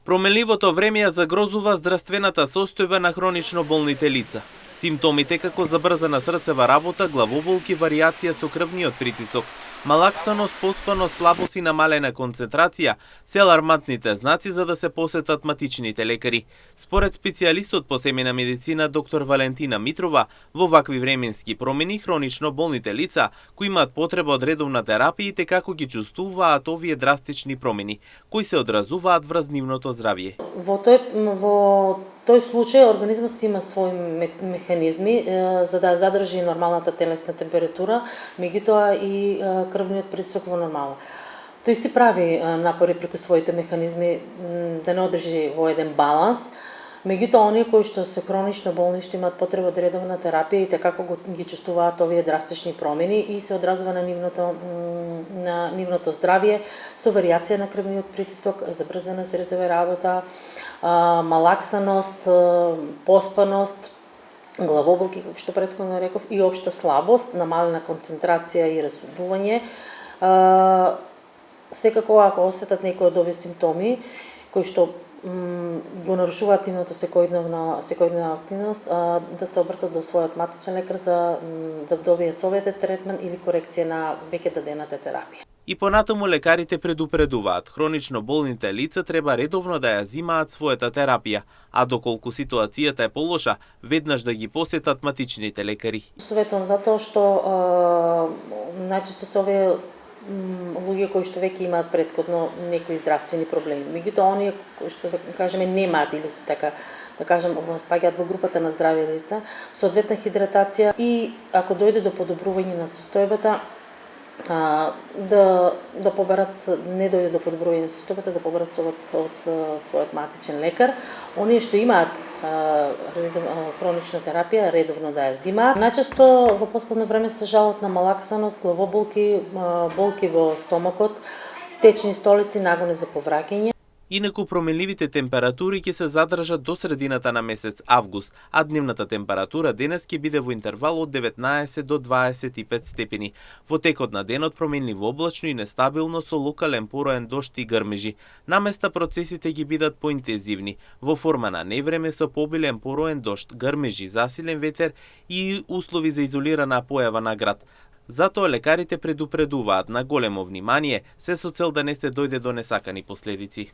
Променливото време ја загрозува здравствената состојба на хронично болните лица. Симптомите како забрзана срцева работа, главоболки, варијација со крвниот притисок, малаксаност, поспаност, слабост и намалена концентрација се алармантните знаци за да се посетат матичните лекари. Според специјалистот по семејна медицина доктор Валентина Митрова, во вакви временски промени хронично болните лица кои имаат потреба од редовна терапија и како ги чувствуваат овие драстични промени, кои се одразуваат врз нивното здравје. Во тој случај организмот си има своји механизми за да задржи нормалната телесна температура, меѓутоа и крвниот притисок во нормала. Тој си прави напори преку своите механизми да не одржи во еден баланс, меѓутоа оние кои што се хронично болни, што имаат потреба од редовна терапија и како ги чувствуваат овие драстични промени и се одразува на нивното здравје со варијација на крвниот притисок, забрзана срцева работа, малаксаност, поспаност, главоболки, како што претходно реков, и општа слабост, намалена концентрација и расудување. Секако ако осетат некои од овие симптоми кои што го нарушуваат нивното секојдневна активност, да се обратат до својот матичен лекар за да добијат советен третман или корекција на веќе дадената терапија. И понатаму лекарите предупредуваат, хронично болните лица треба редовно да ја зимаат својата терапија, а доколку ситуацијата е полоша, веднаш да ги посетат матичните лекари. Советувам затоа што најчесто се овие луѓе кои што веќе имаат претходно некои здравствени проблеми. Меѓутоа оние кои што да кажеме немаат или се така да кажем спаѓаат во групата на здрави лица, соодветна хидратација и ако дојде до подобрување на состојбата, да побарат, не дојде до подобрување на состојбата, да побарат совет од својот матичен лекар. Оние што имаат хронична терапија, редовно да ја зимаат. Најчесто во последно време се жалат на малаксаност, главоболки, болки во стомакот, течни столици, нагони за повраќање. Инаку променливите температури ќе се задржат до средината на месец август, а дневната температура денес ќе биде во интервал од 19 до 25 степени. Во текот на денот променливо облачно и нестабилно со локален пороен дожд и грмежи. Наместа процесите ќе бидат поинтензивни, во форма на невреме со побилен пороен дожд, грмежи, засилен ветер и услови за изолирана појава на град. Затоа лекарите предупредуваат на големо внимание, се со цел да не се дојде до несакани последици.